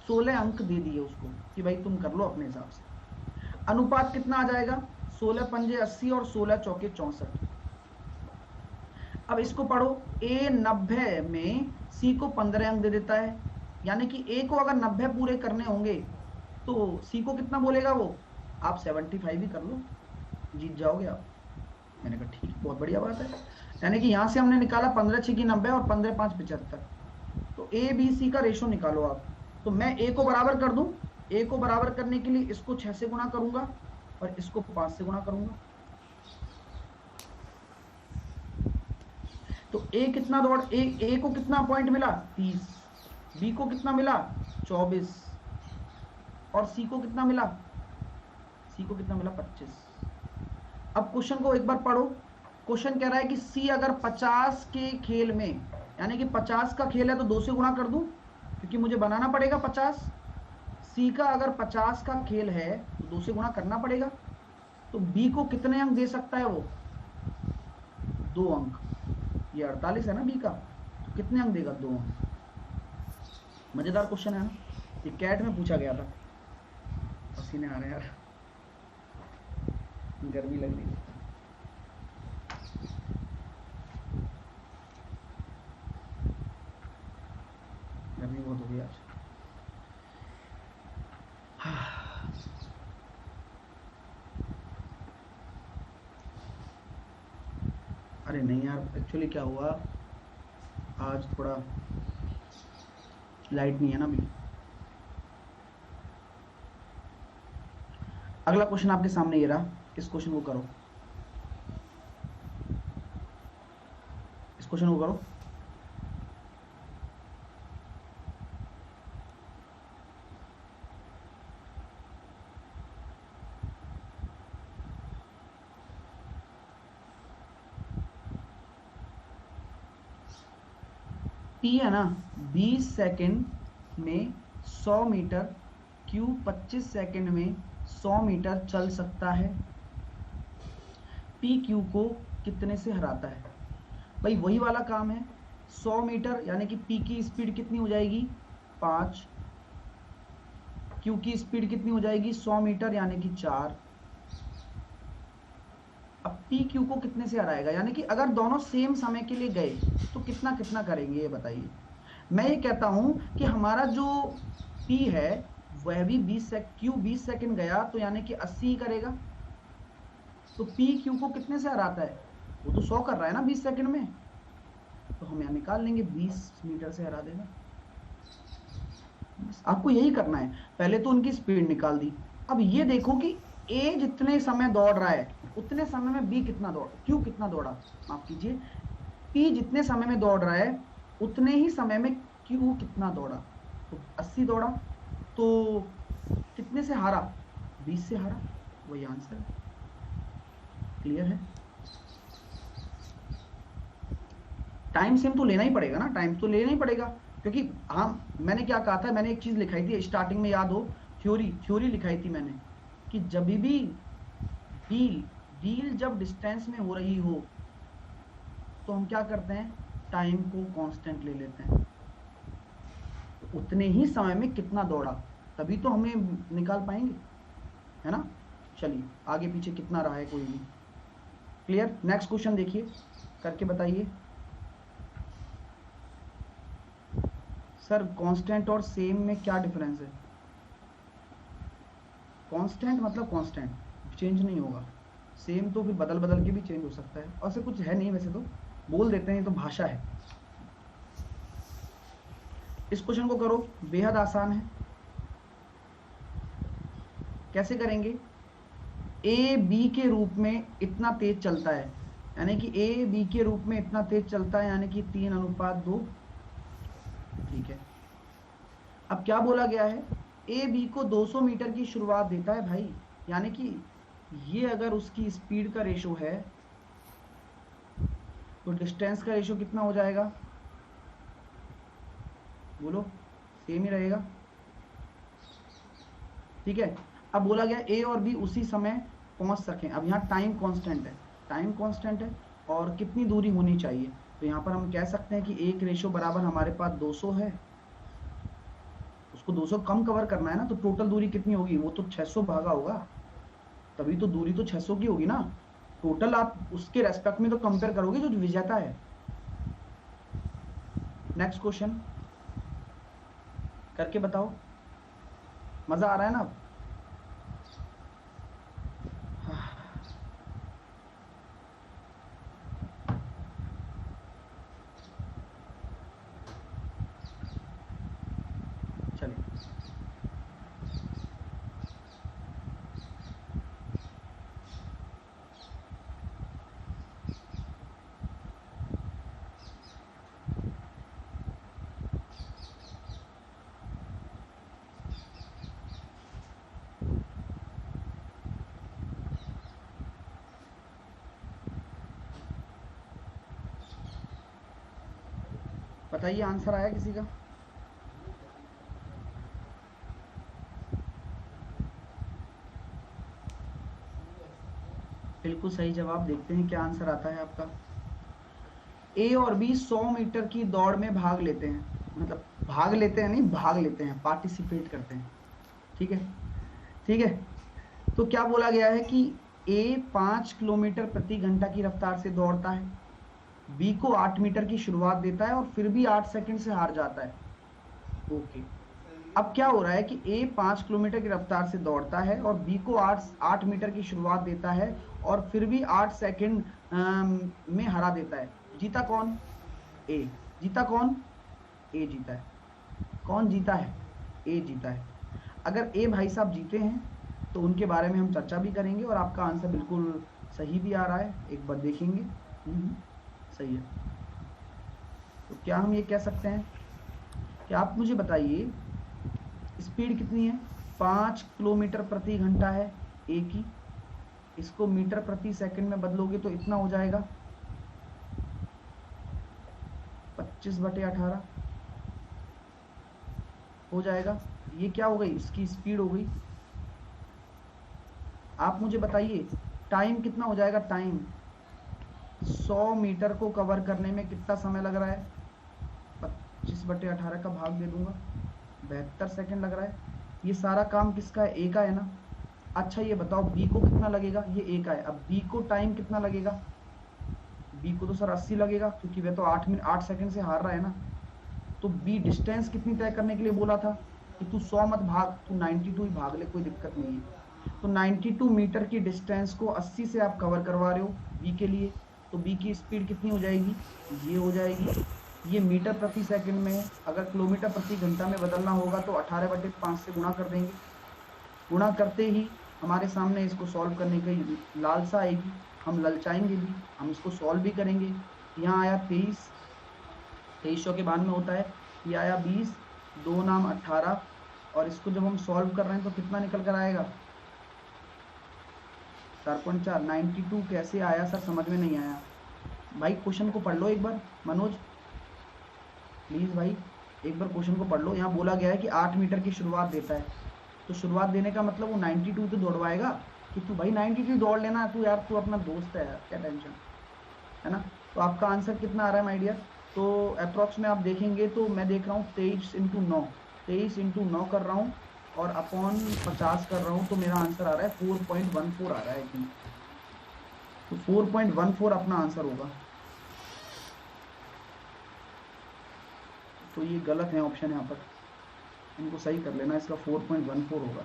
16 अंक दे दिए उसको, कि भाई तुम कर लो अपने हिसाब से। अनुपात कितना आ जाएगा? 16 पंजे 80 और 16 चौके 64। अब इसको पढ़ो, ए 90 में सी को 15 अंक दे देता है, यानी कि ए को अगर 90 पूरे करने होंगे तो सी को कितना बोलेगा वो? आप 75 ही कर लो, जीत जाओगे आप। मैंने कहा ठीक, बहुत बढ़िया बात है। यानी कि यहां से हमने निकाला 15 6 की 90 और 15 5 75, तो ए बी सी का रेशो निकालो आप। तो मैं ए को बराबर कर दूं, ए को बराबर करने के लिए इसको 6 से गुणा करूंगा और इसको 5 से गुणा करूंगा। तो ए कितना दौड़, ए को कितना पॉइंट मिला? 30, बी को कितना मिला? 24, और सी को कितना मिला? सी को कितना मिला? 25। अब क्वेश्चन को एक बार पढ़ो, क्वेश्चन कह रहा है कि सी अगर 50 के खेल में, यानी कि 50 का खेल है तो 2 से गुणा कर दूं, क्योंकि मुझे बनाना पड़ेगा 50। सी का अगर 50 का खेल है तो 2 से गुणा करना पड़ेगा। तो बी को कितने अंक दे सकता है वो? 2 अंक। ये 48 है ना बी का, तो कितने अंक देगा? 2 अंक। मजेदार क्वेश्चन है ना, ये कैट में पूछा गया था। पसीने आ रहे हैं यार, गर्मी लग रही है। गर्मी बहुत हो गई आज। अरे नहीं यार, एक्चुअली क्या हुआ, आज थोड़ा लाइट नहीं है ना अभी। अगला क्वेश्चन आपके सामने ये रहा, इस क्वेश्चन को करो, इस क्वेश्चन को करो। पी है ना, 20 सेकंड में 100 मीटर, क्यू 25 सेकंड में 100 मीटर चल सकता है, पी क्यू को कितने से हराता है? भाई वही वाला काम है, 100 मीटर यानी कि पी की स्पीड कितनी हो जाएगी? 5, क्यू की स्पीड कितनी हो जाएगी? 100 मीटर यानी कि 4। अब पी क्यू को कितने से हराएगा? यानी कि अगर दोनों सेम समय के लिए गए तो कितना कितना करेंगे, ये बताइए। मैं ये कहता हूं कि हमारा जो पी है वह भी 20 क्यू 20 सेकंड गया, तो यानी कि 80 ही करेगा। तो पी क्यू को कितने से हराता है? वो तो 100 कर रहा है ना 20 सेकंड में, तो हम यहाँ निकाल लेंगे 20 मीटर से हरा देगा। आपको यही करना है, पहले तो उनकी स्पीड निकाल दी। अब ये देखो कि ए जितने समय दौड़ रहा है उतने समय में बी कितना दौड़ा, माफ कीजिए, पी जितने समय में दौड़ रहा है उतने ही समय में क्यू कितना दौड़ा। तो 80 दौड़ा, तो कितने से हारा, 20 से हारा, वही आंसर है। क्लियर है? टाइम सेम तो लेना ही पड़ेगा ना, टाइम तो लेना ही पड़ेगा, क्योंकि हाँ मैंने क्या कहा था, मैंने एक चीज लिखाई थी स्टार्टिंग में, याद हो, थ्योरी लिखाई थी मैंने कि जब भी डील जब डिस्टेंस में हो रही हो तो हम क्या करते हैं, टाइम को कांस्टेंट ले लेते हैं, उतने ही समय में कितना दौड़ा, तभी तो हमें निकाल पाएंगे, है ना। चलिए आगे पीछे कितना रहा है कोई नहीं। क्लियर? नेक्स्ट क्वेश्चन देखिए, करके बताइए। सर कांस्टेंट और सेम में क्या डिफरेंस है? कांस्टेंट मतलब कांस्टेंट, चेंज नहीं होगा, सेम तो फिर बदल के भी चेंज हो सकता है, और से कुछ है नहीं, वैसे तो बोल देते हैं, तो भाषा है। इस क्वेश्चन को करो, बेहद आसान है। कैसे करेंगे? ए बी के रूप में इतना तेज चलता है, यानी कि ए बी के रूप में इतना तेज चलता है, यानी कि 3:2। ठीक है, अब क्या बोला गया है, ए बी को 200 मीटर की शुरुआत देता है भाई, यानी कि ये अगर उसकी स्पीड का रेशो है तो डिस्टेंस का रेशो कितना हो जाएगा, बोलो, सेम ही रहेगा। ठीक है, अब बोला गया ए और बी उसी समय पहुंच सकें। अब यहाँ टाइम कांस्टेंट है और कितनी दूरी होनी चाहिए, तो यहाँ पर हम कह सकते हैं कि एक रेशो बराबर हमारे पास 200 है, उसको 200 कम कवर करना है ना, तो टोटल दूरी कितनी होगी, वो तो 600 भागा होगा, तभी तो दूरी तो 600 की होगी ना। टोटल आप उसके रेस्पेक्ट में तो कंपेयर करोगे जो विजेता है। नेक्स्ट क्वेश्चन करके बताओ, मजा आ रहा है ना? चलिए बताइए, आंसर आया किसी का? बिल्कुल सही जवाब, देखते हैं क्या आंसर आता है आपका। ए और बी 100 मीटर की दौड़ में भाग लेते हैं, मतलब भाग लेते हैं नहीं, भाग लेते हैं, पार्टिसिपेट करते हैं। ठीक है, ठीक है, तो क्या बोला गया है कि ए 5 किलोमीटर प्रति घंटा की रफ्तार से दौड़ता है, बी को 8 मीटर की शुरुआत देता है और फिर भी 8 सेकंड से हार जाता है। ओके, अब क्या हो रहा है कि ए 5 किलोमीटर की रफ्तार से दौड़ता है और बी को 8 मीटर की शुरुआत देता है और फिर भी 8 सेकंड में हरा देता है। जीता कौन? ए। जीता कौन? ए जीता है। कौन जीता है? ए जीता है। अगर ए भाई साहब जीते हैं तो उनके बारे में हम चर्चा भी करेंगे, और आपका आंसर बिल्कुल सही भी आ रहा है, एक बार देखेंगे। सही है। तो क्या हम ये कह सकते हैं कि आप मुझे बताइए स्पीड कितनी है? 5 किलोमीटर प्रति घंटा है ए की, इसको मीटर प्रति सेकंड में बदलोगे तो इतना हो जाएगा 25/18 हो जाएगा। ये क्या हो गई? इसकी स्पीड हो गई। आप मुझे बताइए टाइम कितना हो जाएगा? टाइम 100 मीटर को कवर करने में कितना समय लग रहा है? 25/18 का भाग दे दूंगा, 72 सेकंड लग रहा है। ये सारा काम किसका है? ए का है ना। अच्छा ये बताओ बी को कितना लगेगा? ये ए का है। अब बी को टाइम कितना लगेगा? बी को तो सर 80 लगेगा, क्योंकि वह तो 8 सेकंड से हार रहा है ना। तो बी डिस्टेंस कितनी तय करने के लिए बोला था कि तू 100 मत भाग, तू 92 ही भाग ले, कोई दिक्कत नहीं है। तो 92 मीटर की डिस्टेंस को 80 से आप कवर करवा रहे हो बी के लिए, तो बी की स्पीड कितनी हो जाएगी? ये हो जाएगी। ये मीटर प्रति सेकंड में, अगर किलोमीटर प्रति घंटा में बदलना होगा तो 18/5 से गुणा कर देंगे। गुणा करते ही हमारे सामने इसको सॉल्व करने की लालसा आएगी, हम ललचाएंगे भी, हम इसको सॉल्व भी करेंगे। यहाँ आया 23, 2300 के बाद में होता है, ये आया 20, 2 नाम 18, और इसको जब हम सॉल्व कर रहे हैं तो कितना निकल कर आएगा 4.4। 92 कैसे आया सर, समझ में नहीं आया भाई। क्वेश्चन को पढ़ लो एक बार मनोज, प्लीज भाई एक बार क्वेश्चन को पढ़ लो। यहाँ बोला गया है कि 8 मीटर की शुरुआत देता है, तो शुरुआत देने का मतलब वो 92 तो दौड़वाएगा कि तू भाई 92 दौड़ लेना, तू यार तू अपना दोस्त है यार, क्या टेंशन है ना। तो आपका आंसर कितना आ रहा है माय डियर, तो अप्रॉक्स में आप देखेंगे तो मैं देख रहा हूँ 23 × 9, 23 × 9 कर रहा हूँ और अपॉन 50 कर रहा हूँ, तो मेरा आंसर आ रहा है 4.14 आ रहा है कि, तो 4.14 अपना आंसर होगा। तो ये गलत है ऑप्शन यहाँ पर, इनको सही कर लेना, इसका 4.14 होगा,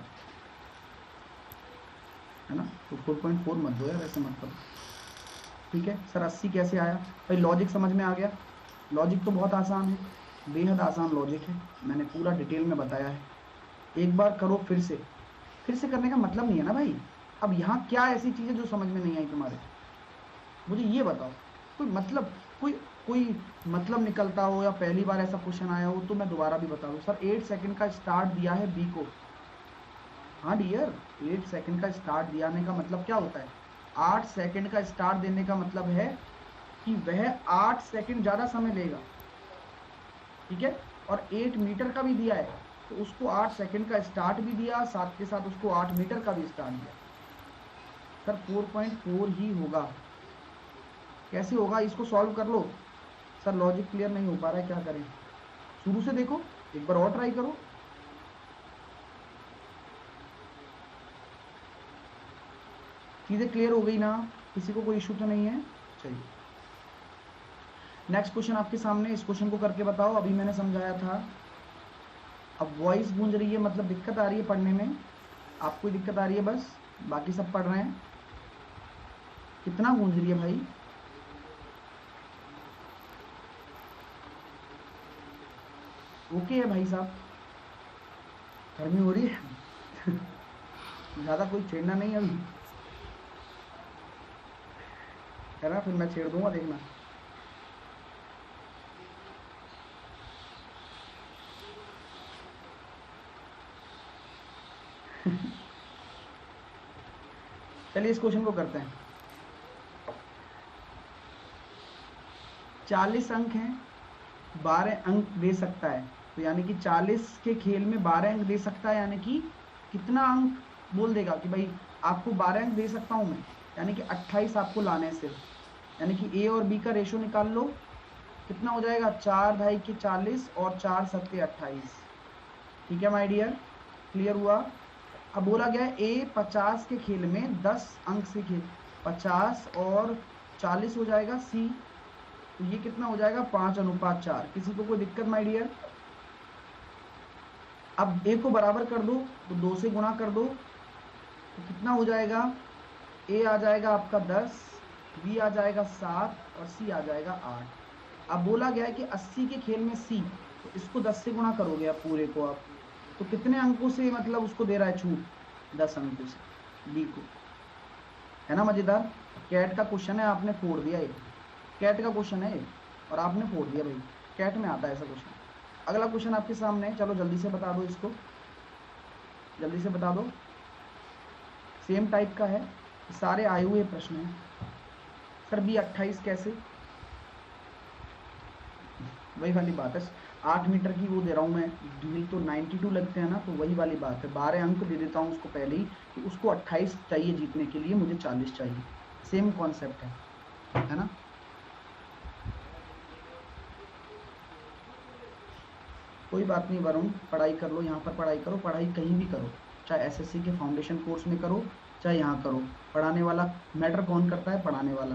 है ना। तो 4.4 मत दो यार, ऐसे मत करो, ठीक है। सर 80 कैसे आया भाई, लॉजिक समझ में आ गया। लॉजिक तो बहुत आसान है, बेहद आसान लॉजिक है, मैंने पूरा डिटेल में बताया है। एक बार करो फिर से करने का मतलब नहीं है ना भाई। अब यहाँ क्या ऐसी चीज़ है जो समझ में नहीं आई तुम्हारे, मुझे ये बताओ। कोई मतलब कोई मतलब निकलता हो या पहली बार ऐसा क्वेश्चन आया हो तो मैं दोबारा भी बता दूं। सर 8 सेकंड का स्टार्ट दिया है बी को, हाँ डियर 8 सेकंड का स्टार्ट दियाने का मतलब क्या होता है, 8 सेकंड का स्टार्ट देने का मतलब है कि वह 8 सेकंड ज़्यादा समय लेगा, ठीक है। और 8 मीटर का भी दिया है तो उसको 8 सेकंड का स्टार्ट भी दिया, साथ के साथ उसको 8 मीटर का भी स्टार्ट दिया। सर 4.4 ही होगा। कैसे होगा, इसको सॉल्व कर लो। सर लॉजिक क्लियर नहीं हो पा रहा है, क्या करें, शुरू से देखो, एक बार और ट्राई करो। चीजें क्लियर हो गई ना, किसी को कोई इशू तो नहीं है। चलिए नेक्स्ट क्वेश्चन आपके सामने, इस क्वेश्चन को करके बताओ। अभी मैंने समझाया था, अब वॉइस गूंज रही है मतलब दिक्कत आ रही है पढ़ने में, आपको दिक्कत आ रही है बस, बाकी सब पढ़ रहे हैं। कितना गूंज रही है भाई, ओके है भाई साहब, गर्मी हो रही है ज्यादा कोई छेड़ना नहीं है अभी, है ना, फिर मैं छेड़ दूंगा देखना चलिए इस क्वेश्चन को करते हैं। 40 अंक हैं, 12 अंक दे सकता है, तो यानी कि 40 के खेल में 12 अंक दे सकता है, यानी कि कितना अंक बोल देगा कि भाई आपको 12 अंक दे सकता हूं मैं, यानी कि 28 आपको लाने हैं सिर्फ, यानी कि ए और बी का रेशो निकाल लो, कितना हो जाएगा 4 ढाई के 40 और 4 सत्ते 28, ठीक है माय डियर, क्लियर हुआ। अब बोला गया है ए 50 के खेल में 10 अंक से खेल, 50 और 40 हो जाएगा सी, तो ये कितना हो जाएगा 5:4। किसी को कोई दिक्कत माय डियर। अब ए को बराबर कर दो तो 2 से गुणा कर दो, तो कितना हो जाएगा, ए आ जाएगा आपका 10, बी आ जाएगा 7 और सी आ जाएगा 8। अब बोला गया है कि 80 के खेल में सी, तो इसको 10 से गुणा करोगे आप पूरे को आप, तो कितने अंकों से मतलब उसको दे रहा है छूट, 10 अंकों से बी को, है ना मजेदार। कैट का क्वेश्चन है, आपने फोड़ दिया, एक कैट का क्वेश्चन है और आपने फोड़ दिया भाई, कैट में आता है ऐसा क्वेश्चन। अगला क्वेश्चन आपके सामने है, चलो जल्दी से बता दो इसको, जल्दी से बता दो, सेम टाइप का है, सारे आए हुए प्रश्न हैं। सर बी 28 कैसे, वही वाली बात है, 8 मीटर की वो दे रहा हूँ मैं ढील, तो 92 लगते हैं ना, तो वही वाली बात है, 12 अंक दे देता हूँ उसको पहले ही, कि उसको 28 चाहिए जीतने के लिए, मुझे 40 चाहिए, सेम कॉन्सेप्ट है ना। कोई बात नहीं वरुण, पढ़ाई कर लो, यहाँ पर पढ़ाई करो, पढ़ाई कहीं भी करो, चाहे एसएससी के फाउंडेशन कोर्स में करो, चाहे यहाँ करो, पढ़ाने वाला मैटर कौन करता है, पढ़ाने वाला,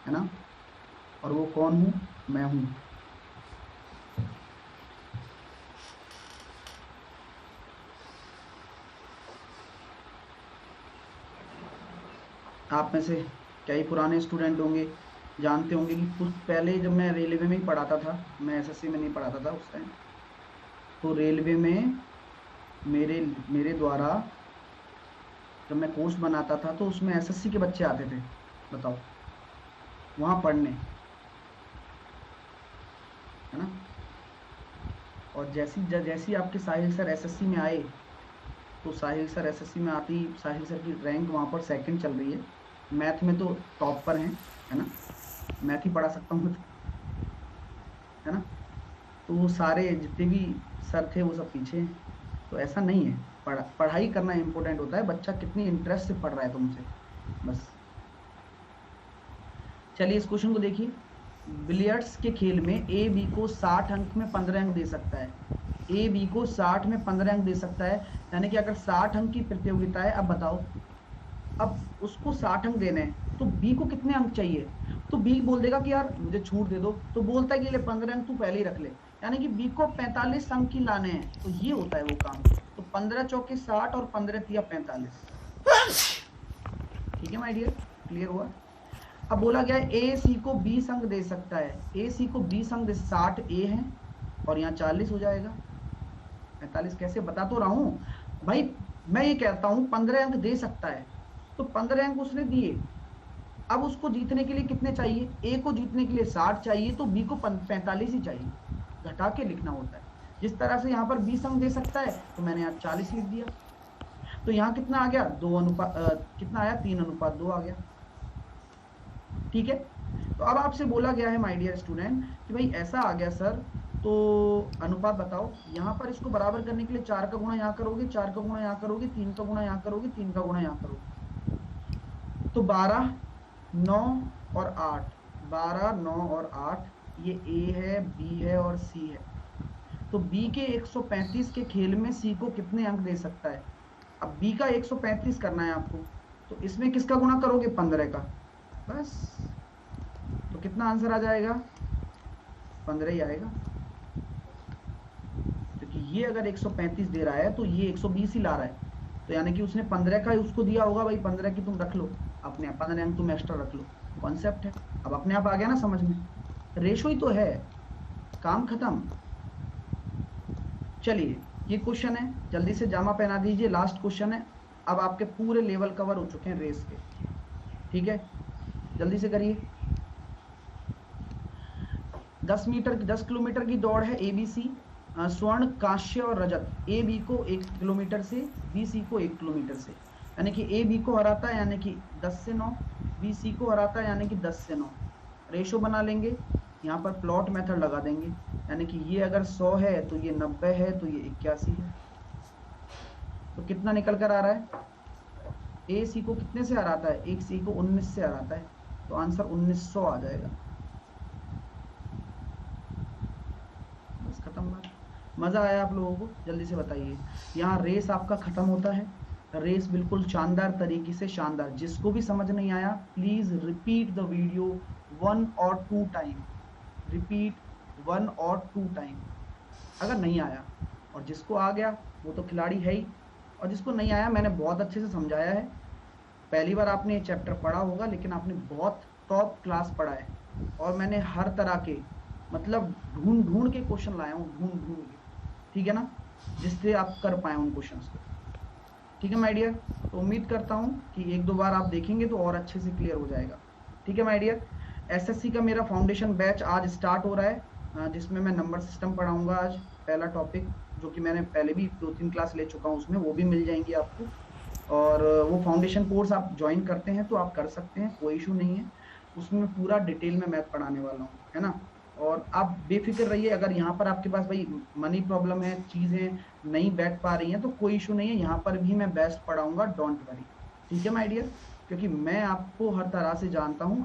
है ना। और वो कौन हूँ, मैं हूँ। आप में से कई पुराने स्टूडेंट होंगे, जानते होंगे कि कुछ पहले जब मैं रेलवे में ही पढ़ाता था, मैं एसएससी में नहीं पढ़ाता था उस टाइम, तो रेलवे में मेरे द्वारा जब मैं कोर्स बनाता था तो उसमें एसएससी के बच्चे आते थे, बताओ, वहाँ पढ़ने, है ना। और जैसी आपके साहिल सर एसएससी में आए, तो साहिल सर एसएससी में आती, साहिल सर की रैंक वहाँ पर सेकंड चल रही है, मैथ में तो टॉप पर हैं, है ना, मैथ ही पढ़ा सकता हूँ, है ना। तो वो सारे जितने भी सर थे वो सब पीछे हैं। तो ऐसा नहीं है, पढ़ाई करना इम्पोर्टेंट होता है, बच्चा कितनी इंटरेस्ट से पढ़ रहा है तुमसे, बस। चलिए इस क्वेश्चन को देखिए, बिलियर्ड्स के खेल में ए बी को 60 अंक में 15 अंक दे सकता है। ए बी को 60 में 15 अंक दे सकता है, यानी कि अगर 60 अंक की प्रतियोगिता है, अब बताओ, अब उसको 60 अंक देने हैं तो बी को कितने अंक चाहिए, तो बी बोल देगा कि यार मुझे छूट दे दो, तो बोलता है कि ले 15 अंक तू पहले ही रख ले, यानी कि बी को 45 अंक की लाने हैं, तो ये होता है वो काम। तो 15 चौके 60 और 15 तिया 45। ठीक है माय डियर, क्लियर हुआ। अब बोला गया है ए सी को 20 अंक दे सकता है, ए सी को 20 अंक दे, 60 ए है और यहाँ 40 हो जाएगा, 45 कैसे, बता तो रहा हूं भाई, मैं ये कहता हूं 15 अंक दे सकता है, तो 15 अंक उसने दिए, अब उसको जीतने के लिए कितने चाहिए, ए को जीतने के लिए 60 चाहिए, तो बी को 45 ही चाहिए, घटा के लिखना होता है। जिस तरह से यहाँ पर 20 अंक दे सकता है, तो मैंने यहाँ 40 लिख दिया, तो यहाँ कितना आ गया, 2 अनुपात कितना आया, 3 अनुपात 2 आ गया। ठीक है, तो अब आपसे बोला गया है माय डियर स्टूडेंट कि भाई ऐसा आ गया सर, तो अनुपात बताओ, यहाँ पर इसको बराबर करने के लिए 4 का गुणा यहाँ करोगे, 4 का गुणा यहाँ करोगे, 3 का गुणा यहाँ करोगे, 3 का गुणा यहाँ करोगे, तो 12, 9 और 8, 12, 9 और 8, ये ए है, बी है और सी है। तो बी के 135 के खेल में सी को कितने अंक दे सकता है। अब बी का 135 करना है आपको, तो इसमें किसका गुणा करोगे, 15 का, बस। तो कितना आंसर आ जाएगा, 15 ही आएगा, क्योंकि ये अगर 135 दे रहा है तो ये 120 ही ला रहा है, तो यानी कि उसने 15 का उसको दिया होगा, भाई 15 की तुम रख लो अपने, 15 अंक तुम एक्स्ट्रा रख लो, कॉन्सेप्ट है। अब अपने आप आ गया ना समझ में, रेशो ही तो है, काम खत्म। चलिए ये क्वेश्चन है, जल्दी से जामा पहना दीजिए, लास्ट क्वेश्चन है, अब आपके पूरे लेवल कवर हो चुके हैं रेस के, ठीक है, जल्दी से करिए। 10 किलोमीटर की दौड़ है एबीसी, स्वर्ण, कांस्य और रजत, ए बी को 1 किलोमीटर से, बी सी को 1 किलोमीटर से, यानी कि ए बी को हराता है यानी कि 10 से 9, बी सी को हराता है यानी कि 10 से 9, रेशो बना लेंगे, यहाँ पर प्लॉट मेथड लगा देंगे, यानी कि ये अगर 100 है तो ये 90 है, तो ये 81 है, तो कितना निकल कर आ रहा है, ए सी को कितने से हराता है, एक सी को 19 से हराता है, तो आंसर 1900 आ जाएगा, बस खत्म बात। मजा आया आप लोगों को, जल्दी से बताइए। यहाँ रेस आपका खत्म होता है, रेस बिल्कुल शानदार तरीके से, शानदार। जिसको भी समझ नहीं आया प्लीज रिपीट द वीडियो 1 और 2 टाइम, रिपीट 1 और 2 टाइम अगर नहीं आया, और जिसको आ गया वो तो खिलाड़ी है ही, और जिसको नहीं आया मैंने बहुत अच्छे से समझाया है, पहली बार आपने ये चैप्टर पढ़ा होगा लेकिन आपने बहुत टॉप क्लास पढ़ा है, और मैंने हर तरह के मतलब ढूंढ ढूंढ के क्वेश्चन लाया हूँ, ढूंढ ढूंढ के, ठीक है ना, जिससे आप कर पाए उन क्वेश्चंस को, ठीक है माय डियर। तो उम्मीद करता हूँ कि 1-2 बार आप देखेंगे तो और अच्छे से क्लियर हो जाएगा, ठीक है माय डियर। एसएससी का मेरा फाउंडेशन बैच आज स्टार्ट हो रहा है, जिसमें मैं नंबर सिस्टम पढ़ाऊंगा आज, पहला टॉपिक, जो कि मैंने पहले भी 2-3 क्लास ले चुका हूँ, उसमें वो भी मिल जाएंगी आपको, और वो फाउंडेशन कोर्स आप ज्वाइन करते हैं तो आप कर सकते हैं, कोई इशू नहीं है, उसमें पूरा डिटेल में मैथ पढ़ाने वाला हूँ, है ना। और आप बेफिक्र रहिए, अगर यहाँ पर आपके पास भाई मनी प्रॉब्लम है, चीज़ें नहीं बैठ पा रही हैं, तो कोई इशू नहीं है, यहाँ पर भी मैं बेस्ट पढ़ाऊंगा, डोंट वरी, ठीक है माय डियर, क्योंकि मैं आपको हर तरह से जानता हूँ,